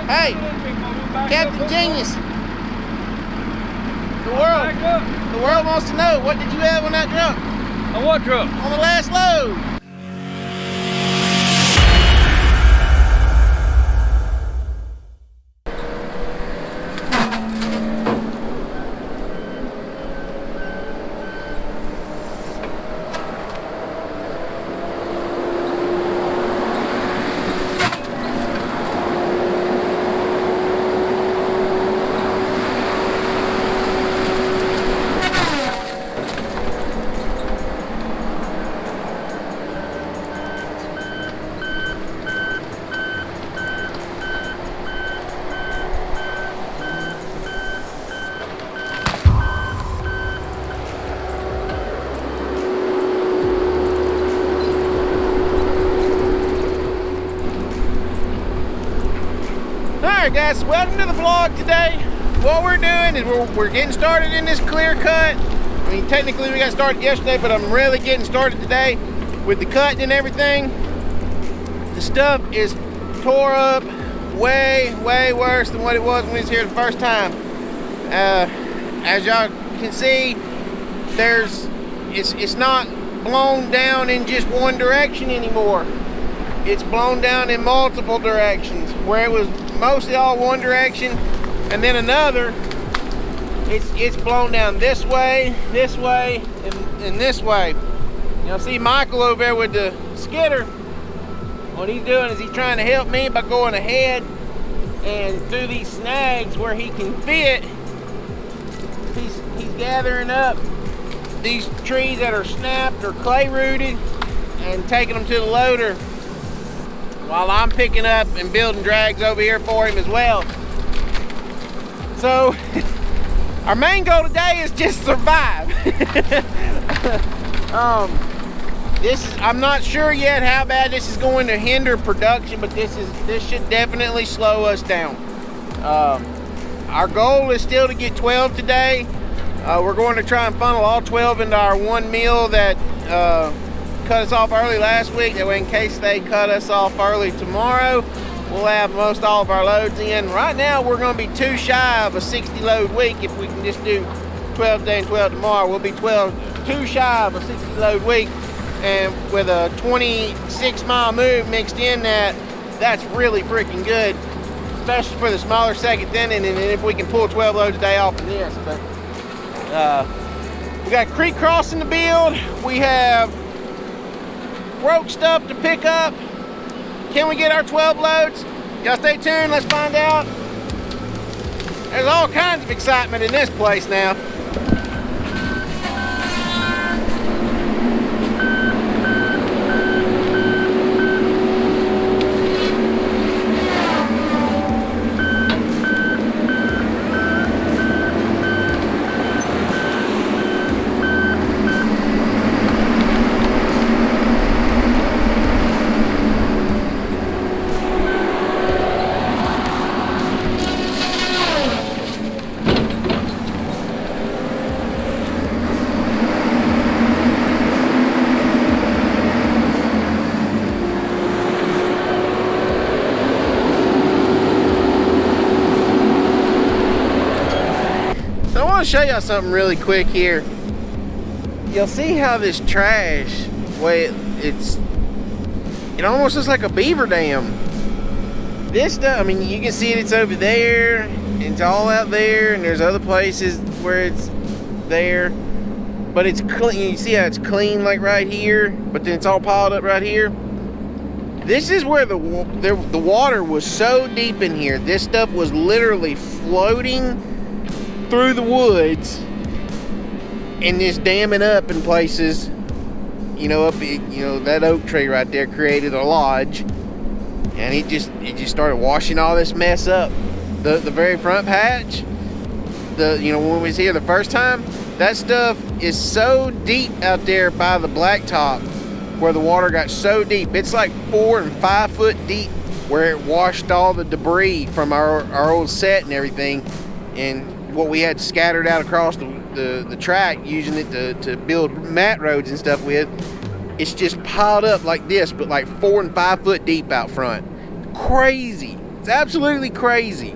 Hey, Captain Genius. The world wants to know, what did you have on that truck? On what truck? On the last load. Alright guys, welcome to the vlog today. What we're doing is we're getting started in this clear cut. I mean, technically we got started yesterday, but I'm really getting started today with the cutting and everything. The stuff is tore up way worse than what it was when we was here the first time. As y'all can see, it's not blown down in just one direction anymore. It's blown down in multiple directions, where it was mostly all one direction and then another. It's blown down this way, and this way. You'll see Michael over there with the skidder. What he's doing is he's trying to help me by going ahead and through these snags where he can fit. He's gathering up these trees that are snapped or clay rooted and taking them to the loader, while I'm picking up and building drags over here for him as well. So our main goal today is just survive. I'm not sure yet how bad this is going to hinder production, but this should definitely slow us down. Our goal is still to get 12 today. We're going to try and funnel all 12 into our one mill that cut us off early last week. That way, in case they cut us off early tomorrow, we'll have most all of our loads in. Right now we're going to be too shy of a 60 load week. If we can just do 12 today and 12 tomorrow, we'll be too shy of a 60 load week. And with a 26 mile move mixed in, that's really freaking good, especially for the smaller second tendon. And if we can pull 12 loads a day off of this. But we got creek crossing to build. We have broke stuff to pick up. Can we get our 12 loads? Y'all stay tuned, let's find out. There's all kinds of excitement in this place now. I want to show y'all something really quick here. You'll see how this trash, it almost looks like a beaver dam. This stuff, I mean, you can see it's over there, and it's all out there, and there's other places where it's there, but it's clean. You see how it's clean, like right here, but then it's all piled up right here. This is where the water was so deep in here. This stuff was literally floating through the woods and just damming up in places. That oak tree right there created a lodge, and it just started washing all this mess up. The very front patch, when we was here the first time, that stuff is so deep out there by the blacktop where the water got so deep. It's like 4 and 5 foot deep, where it washed all the debris from our old set and everything, and what we had scattered out across the track, using it to build mat roads and stuff with. It's just piled up like this, but like 4 and 5 foot deep out front. Crazy. It's absolutely crazy.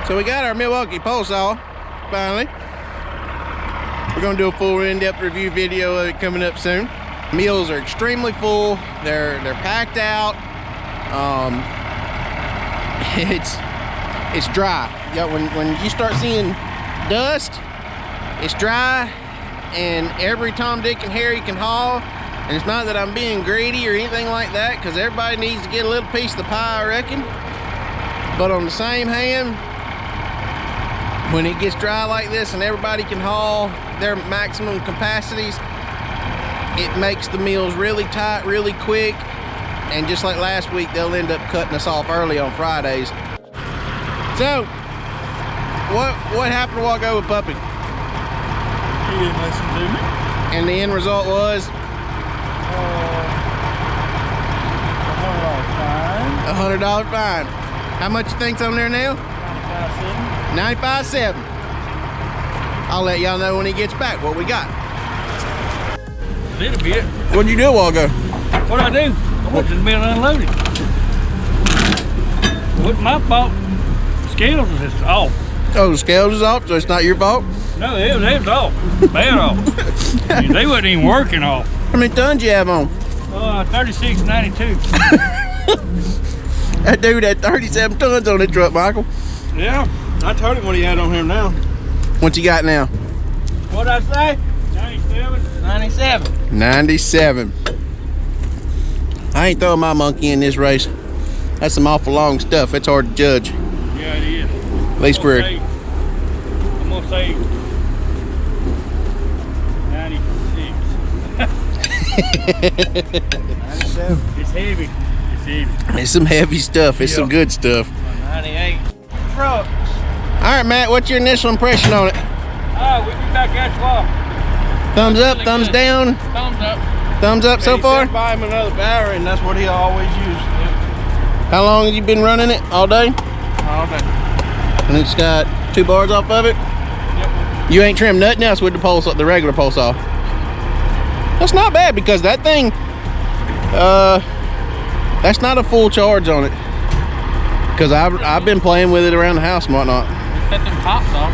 So we got our Milwaukee pole saw, finally. We're gonna do a full in-depth review video of it coming up soon. Meals are extremely full. They're packed out. It's dry. Yeah, when you start seeing dust, it's dry, and every Tom, Dick, and Harry can haul. And it's not that I'm being greedy or anything like that, because everybody needs to get a little piece of the pie, I reckon. But on the same hand, when it gets dry like this and everybody can haul their maximum capacities, it makes the meals really tight, really quick. And just like last week, they'll end up cutting us off early on Fridays. So, what happened a while ago with Puppy? He didn't listen to me. And the end result was? $100 fine. How much you think's on there now? $95.7. I'll let y'all know when he gets back what we got. A little bit. What'd you do a while ago? What'd I do? I went to the mill and unloaded. Wasn't my fault. Scales is off. Oh, the scales is off, so it's not your fault? No, it was off. Bad off. They wasn't even working off. How many tons you have on? 3692. That dude had 37 tons on that truck, Michael. Yeah, I told him what he had on him now. What you got now? What'd I say? 97. 97. 97. I ain't throwing my monkey in this race. That's some awful long stuff. It's hard to judge. Yeah, it is. At least for... I'm gonna say 96. 97. It's heavy. It's some heavy stuff. It's some good stuff. 98 trucks. All right, Matt, what's your initial impression on it? We'll be back at you all. Thumbs up, thumbs down? Thumbs up. Thumbs up so far? He buy him another battery, and that's what he always uses. How long have you been running it? All day? All day. And it's got 2 bars off of it? Yep. You ain't trimmed nothing else with the regular pole saw? That's not bad, because that thing, that's not a full charge on it. Because I've been playing with it around the house and whatnot. We cut them tops off.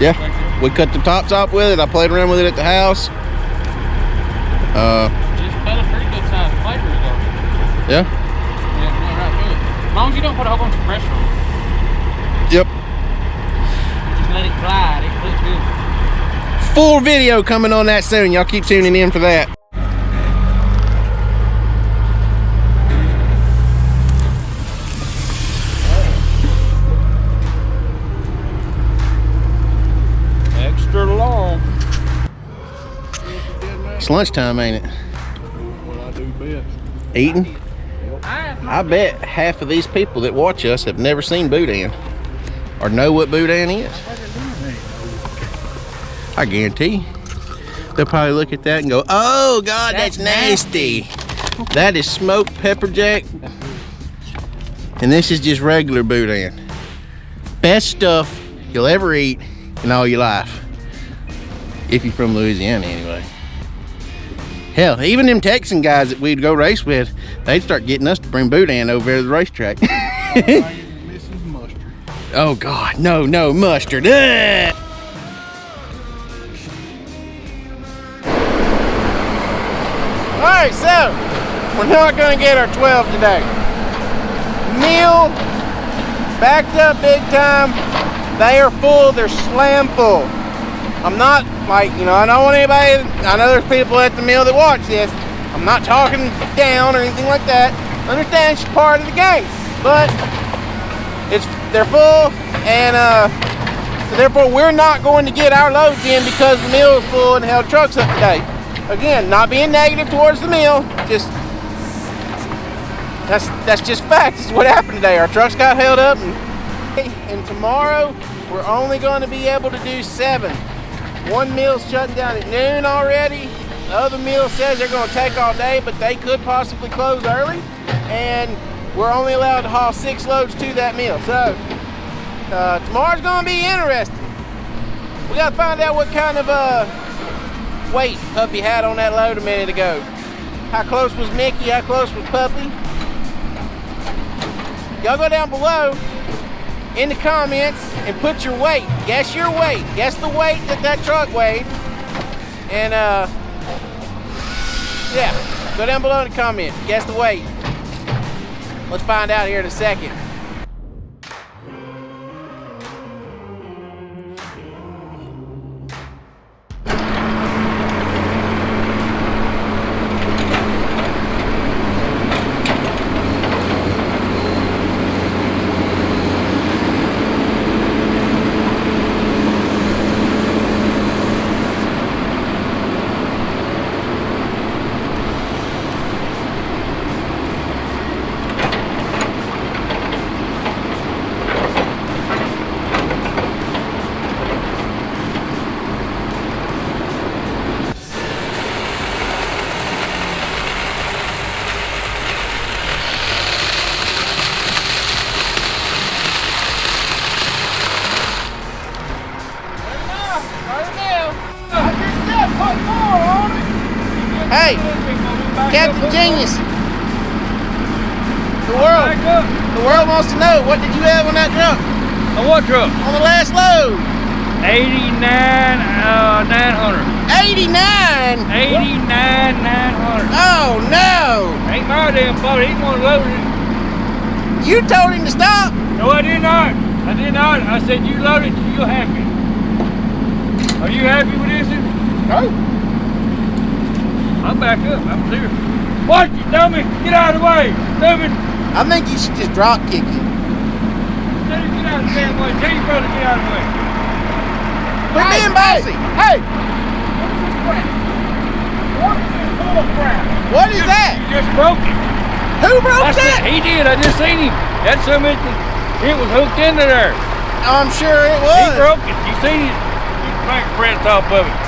Yeah, we cut the tops off with it. I played around with it at the house. Just cut a pretty good size flavors though. Yeah? Yeah, right through it. As long as you don't put a whole bunch of pressure on it. Yep. Just let it glide. It looks good. Full video coming on that soon. Y'all keep tuning in for that. Extra long. It's lunchtime, ain't it? Well, I do best. Eating? I bet half of these people that watch us have never seen boudin or know what boudin is. I guarantee they'll probably look at that and go, oh God, that's nasty. That is smoked pepper jack, and this is just regular boudin. Best stuff you'll ever eat in all your life, if you're from Louisiana anyway. Hell, even them Texan guys that we'd go race with, they'd start getting us to bring boudin over there to the racetrack. Oh God, no mustard. Ugh. Alright, so we're not gonna get our 12 today. Meal backed up big time. They are full, they're slam full. I'm not like, I don't want anybody, I know there's people at the mill that watch this. I'm not talking down or anything like that. Understand it's part of the game. But they're full, and so therefore we're not going to get our loads in because the mill is full and held trucks up today. Again, not being negative towards the mill, just that's just fact. This is what happened today. Our trucks got held up, and tomorrow we're only going to be able to do 7. One mill's shutting down at noon already. The other mill says they're going to take all day, but they could possibly close early, and we're only allowed to haul 6 loads to that mill. So tomorrow's going to be interesting. We got to find out what kind of weight Puppy had on that load a minute ago. How close was Mickey? How close was Puppy? Y'all go down below in the comments and put your weight. Guess your weight. Guess the weight that truck weighed. And yeah, go down below in the comments. Guess the weight. Let's find out here in a second. Hey, Captain Genius. The world wants to know, what did you have on that truck? On what truck? On the last load. 89 900. 89? 89 900. Oh no! Ain't my damn fault. He wanted to load it. You told him to stop. No, I did not. I did not. I said you load it till you're happy. Are you happy with this? No. I'm back up. I'm clear. Watch it, dummy. Get out of the way. Dummy. I think you should just drop kick him. Tell him get out of the damn way. Tell your brother to get out of the way. Quit being bossy. Hey. What is this bull crap? What is that? You just broke it. Who broke that? He did. I just seen him. That's so much. It was hooked into there. I'm sure it He was. broke it. You seen it? You fingerprints off of it.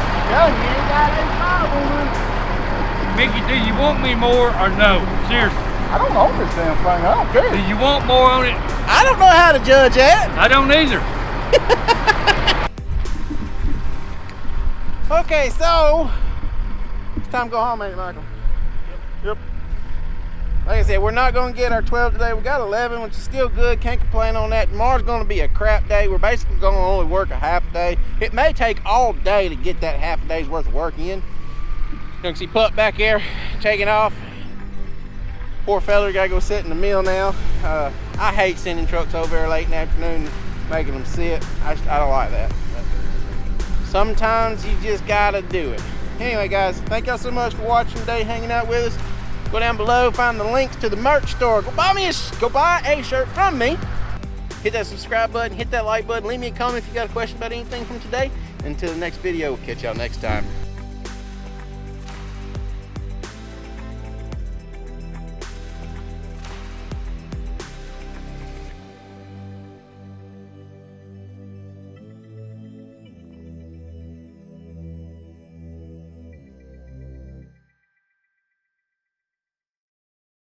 Mickey, do you want me more or no? Seriously. I don't own this damn thing. I don't care. Do you want more on it? I don't know how to judge that. I don't either. Okay, so it's time to go home, ain't it, Michael? Yep. Like I said, we're not going to get our 12 today. We got 11, which is still good. Can't complain on that. Tomorrow's going to be a crap day. We're basically going to only work a half a day. It may take all day to get that half a day's worth of work in. You can see Pup back there taking off. Poor fella got to go sit in the mill now. I hate sending trucks over there late in the afternoon, making them sit. I don't like that. But sometimes you just got to do it. Anyway, guys, thank y'all so much for watching today, hanging out with us. Go down below, find the links to the merch store. Go buy a shirt from me. Hit that subscribe button, hit that like button, leave me a comment if you got a question about anything from today. Until the next video, we'll catch y'all next time.